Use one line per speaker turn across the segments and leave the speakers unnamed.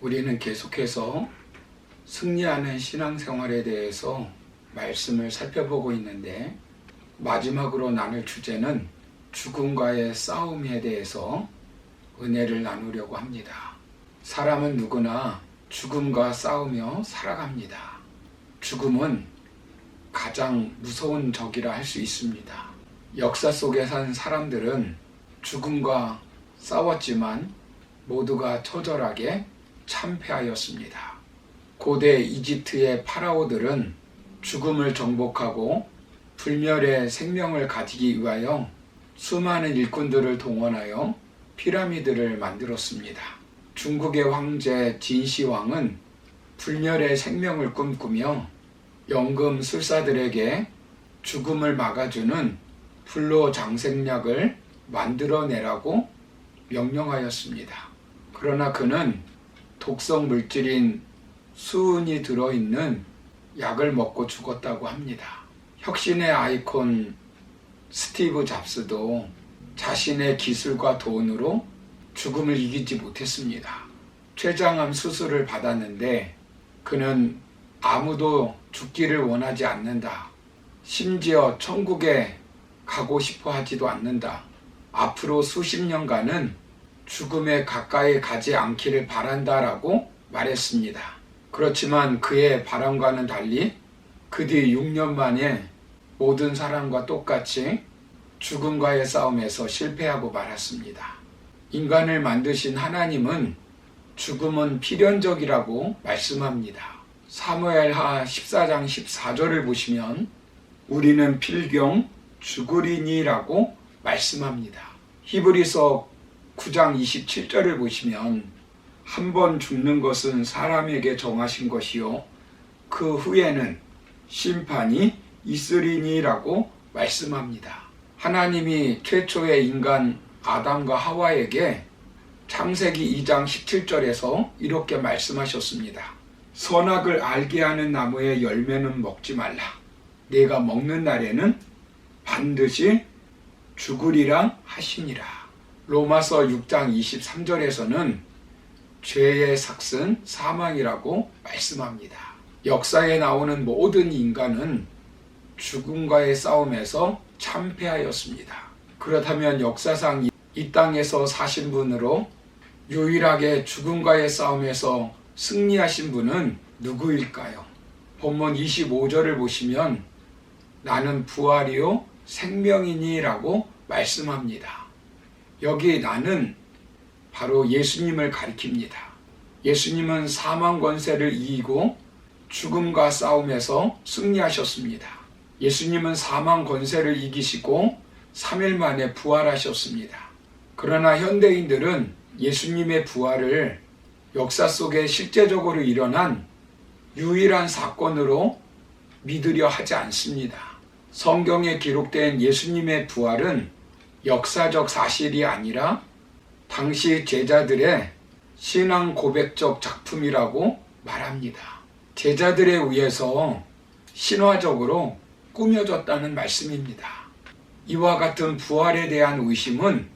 우리는 계속해서 승리하는 신앙생활에 대해서 말씀을 살펴보고 있는데, 마지막으로 나눌 주제는 죽음과의 싸움에 대해서 은혜를 나누려고 합니다. 사람은 누구나 죽음과 싸우며 살아갑니다. 죽음은 가장 무서운 적이라 할 수 있습니다. 역사 속에 산 사람들은 죽음과 싸웠지만 모두가 처절하게 참패하였습니다. 고대 이집트의 파라오들은 죽음을 정복하고 불멸의 생명을 가지기 위하여 수많은 일꾼들을 동원하여 피라미드를 만들었습니다. 중국의 황제 진시황은 불멸의 생명을 꿈꾸며 연금술사들에게 죽음을 막아주는 불로장생약을 만들어내라고 명령하였습니다. 그러나 그는 독성 물질인 수은이 들어있는 약을 먹고 죽었다고 합니다. 혁신의 아이콘 스티브 잡스도 자신의 기술과 돈으로 죽음을 이기지 못했습니다. 췌장암 수술을 받았는데 그는 아무도 죽기를 원하지 않는다. 심지어 천국에 가고 싶어 하지도 않는다. 앞으로 수십 년간은 죽음에 가까이 가지 않기를 바란다라고 말했습니다. 그렇지만 그의 바람과는 달리 그 뒤 6년 만에 모든 사람과 똑같이 죽음과의 싸움에서 실패하고 말았습니다. 인간을 만드신 하나님은 죽음은 필연적이라고 말씀합니다. 사무엘하 14장 14절을 보시면 우리는 필경 죽으리니라고 말씀합니다. 히브리서 9장 27절을 보시면 한 번 죽는 것은 사람에게 정하신 것이요 그 후에는 심판이 있으리니라고 말씀합니다. 하나님이 최초의 인간 아담과 하와에게 창세기 2장 17절에서 이렇게 말씀하셨습니다. 선악을 알게 하는 나무의 열매는 먹지 말라. 내가 먹는 날에는 반드시 죽으리라 하시니라. 로마서 6장 23절에서는 죄의 삭은 사망이라고 말씀합니다. 역사에 나오는 모든 인간은 죽음과의 싸움에서 참패하였습니다. 그렇다면 역사상 이 땅에서 사신 분으로 유일하게 죽음과의 싸움에서 승리하신 분은 누구일까요? 본문 25절을 보시면 나는 부활이요 생명이니 라고 말씀합니다. 여기 나는 바로 예수님을 가리킵니다. 예수님은 사망 권세를 이기고 죽음과 싸움에서 승리하셨습니다. 예수님은 사망 권세를 이기시고 3일 만에 부활하셨습니다. 그러나 현대인들은 예수님의 부활을 역사 속에 실제적으로 일어난 유일한 사건으로 믿으려 하지 않습니다. 성경에 기록된 예수님의 부활은 역사적 사실이 아니라 당시 제자들의 신앙 고백적 작품이라고 말합니다. 제자들에 의해서 신화적으로 꾸며졌다는 말씀입니다. 이와 같은 부활에 대한 의심은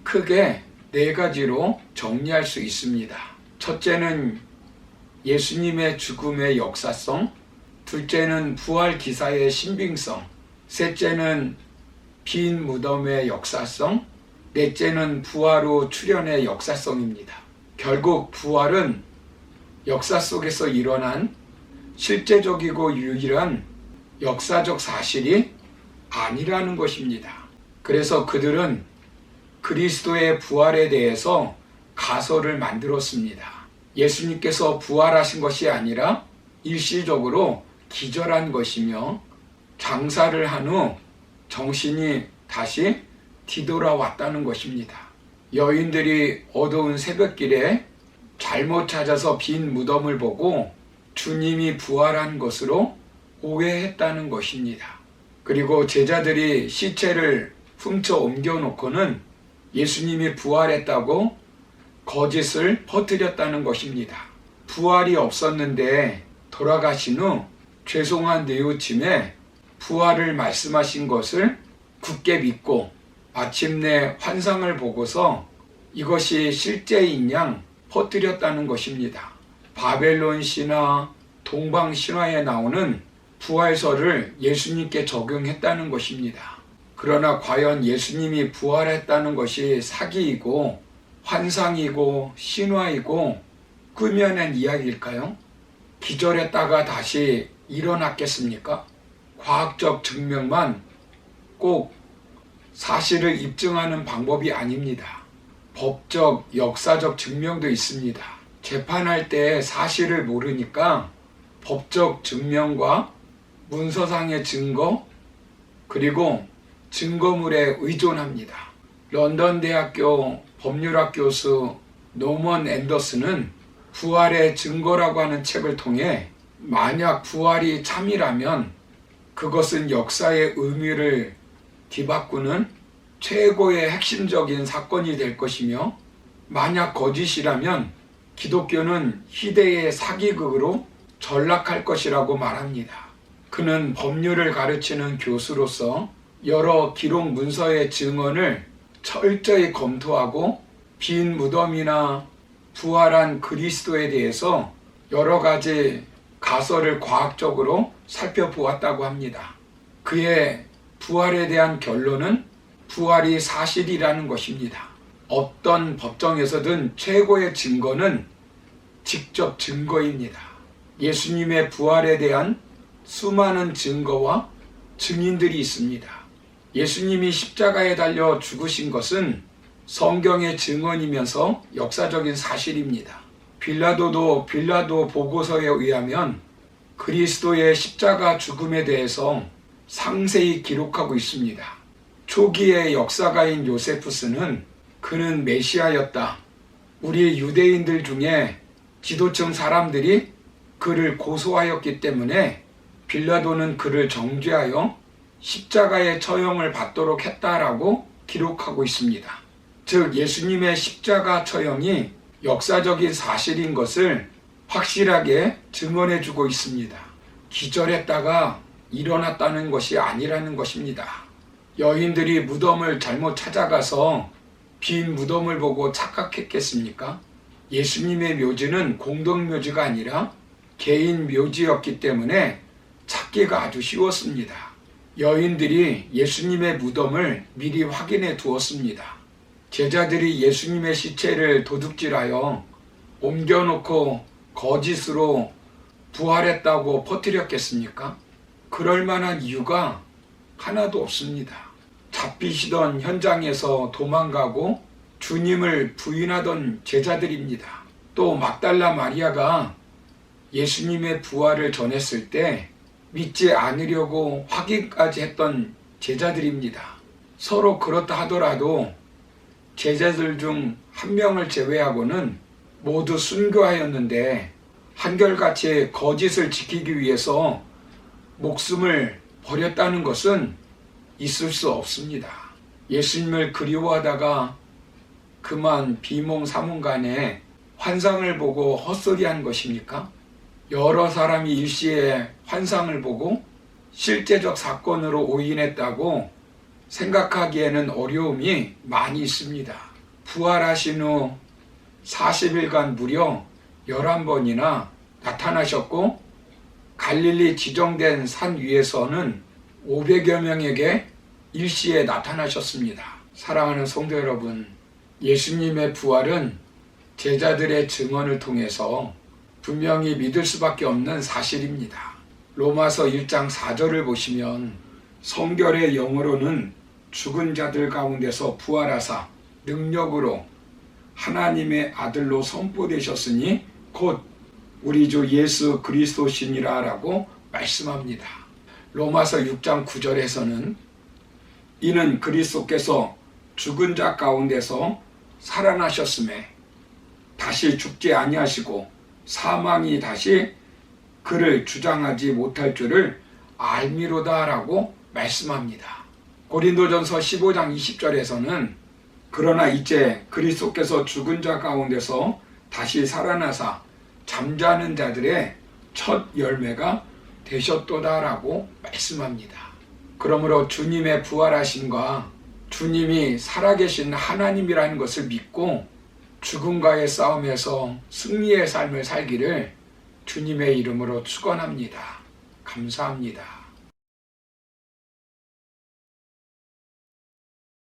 크게 4가지로 정리할 수 있습니다. 첫째는 예수님의 죽음의 역사성, 둘째는 부활 기사의 신빙성, 셋째는 빈 무덤의 역사성, 넷째는 부활 후 출현의 역사성입니다. 결국 부활은 역사 속에서 일어난 실제적이고 유일한 역사적 사실이 아니라는 것입니다. 그래서 그들은 그리스도의 부활에 대해서 가설을 만들었습니다. 예수님께서 부활하신 것이 아니라 일시적으로 기절한 것이며 장사를 한 후 정신이 다시 뒤돌아왔다는 것입니다. 여인들이 어두운 새벽길에 잘못 찾아서 빈 무덤을 보고 주님이 부활한 것으로 오해했다는 것입니다. 그리고 제자들이 시체를 훔쳐 옮겨놓고는 예수님이 부활했다고 거짓을 퍼뜨렸다는 것입니다. 부활이 없었는데 돌아가신 후 죄송한 뉘우침에 부활을 말씀하신 것을 굳게 믿고 마침내 환상을 보고서 이것이 실제인 양 퍼뜨렸다는 것입니다. 바벨론 신화, 동방 신화에 나오는 부활설을 예수님께 적용했다는 것입니다. 그러나 과연 예수님이 부활했다는 것이 사기이고 환상이고 신화이고 꾸며낸 이야기일까요? 기절했다가 다시 일어났겠습니까? 과학적 증명만 꼭 사실을 입증하는 방법이 아닙니다. 법적, 역사적 증명도 있습니다. 재판할 때 사실을 모르니까 법적 증명과 문서상의 증거, 그리고 증거물에 의존합니다. 런던 대학교 법률학 교수 노먼 앤더슨은 부활의 증거라고 하는 책을 통해 만약 부활이 참이라면 그것은 역사의 의미를 뒤바꾸는 최고의 핵심적인 사건이 될 것이며, 만약 거짓이라면 기독교는 희대의 사기극으로 전락할 것이라고 말합니다. 그는 법률을 가르치는 교수로서 여러 기록 문서의 증언을 철저히 검토하고 빈 무덤이나 부활한 그리스도에 대해서 여러 가지 가설을 과학적으로 살펴보았다고 합니다. 그의 부활에 대한 결론은 부활이 사실이라는 것입니다. 어떤 법정에서든 최고의 증거는 직접 증거입니다. 예수님의 부활에 대한 수많은 증거와 증인들이 있습니다. 예수님이 십자가에 달려 죽으신 것은 성경의 증언이면서 역사적인 사실입니다. 빌라도도 빌라도 보고서에 의하면 그리스도의 십자가 죽음에 대해서 상세히 기록하고 있습니다. 초기의 역사가인 요세푸스는 그는 메시아였다, 우리 유대인들 중에 지도층 사람들이 그를 고소하였기 때문에 빌라도는 그를 정죄하여 십자가의 처형을 받도록 했다라고 기록하고 있습니다. 즉 예수님의 십자가 처형이 역사적인 사실인 것을 확실하게 증언해주고 있습니다. 기절했다가 일어났다는 것이 아니라는 것입니다. 여인들이 무덤을 잘못 찾아가서 빈 무덤을 보고 착각했겠습니까? 예수님의 묘지는 공동묘지가 아니라 개인 묘지였기 때문에 찾기가 아주 쉬웠습니다. 여인들이 예수님의 무덤을 미리 확인해 두었습니다. 제자들이 예수님의 시체를 도둑질하여 옮겨놓고 거짓으로 부활했다고 퍼뜨렸겠습니까? 그럴 만한 이유가 하나도 없습니다. 잡히시던 현장에서 도망가고 주님을 부인하던 제자들입니다. 또 막달라 마리아가 예수님의 부활을 전했을 때 믿지 않으려고 확인까지 했던 제자들입니다. 서로 그렇다 하더라도 제자들 중 한 명을 제외하고는 모두 순교하였는데 한결같이 거짓을 지키기 위해서 목숨을 버렸다는 것은 있을 수 없습니다. 예수님을 그리워하다가 그만 비몽사몽간에 환상을 보고 헛소리한 것입니까? 여러 사람이 일시에 환상을 보고 실제적 사건으로 오인했다고 생각하기에는 어려움이 많이 있습니다. 부활하신 후 40일간 무려 11번이나 나타나셨고 갈릴리 지정된 산 위에서는 500여 명에게 일시에 나타나셨습니다. 사랑하는 성도 여러분, 예수님의 부활은 제자들의 증언을 통해서 분명히 믿을 수밖에 없는 사실입니다. 로마서 1장 4절을 보시면 성결의 영어로는 죽은 자들 가운데서 부활하사 능력으로 하나님의 아들로 선포되셨으니 곧 우리 주 예수 그리스도시니라 라고 말씀합니다. 로마서 6장 9절에서는 이는 그리스도께서 죽은 자 가운데서 살아나셨음에 다시 죽지 아니하시고 사망이 다시 그를 주장하지 못할 줄을 알미로다 라고 말씀합니다. 고린도전서 15장 20절에서는 그러나 이제 그리스도께서 죽은 자 가운데서 다시 살아나사 잠자는 자들의 첫 열매가 되셨도다 라고 말씀합니다. 그러므로 주님의 부활하심과 주님이 살아계신 하나님이라는 것을 믿고 죽음과의 싸움에서 승리의 삶을 살기를 주님의 이름으로 축원합니다. 감사합니다.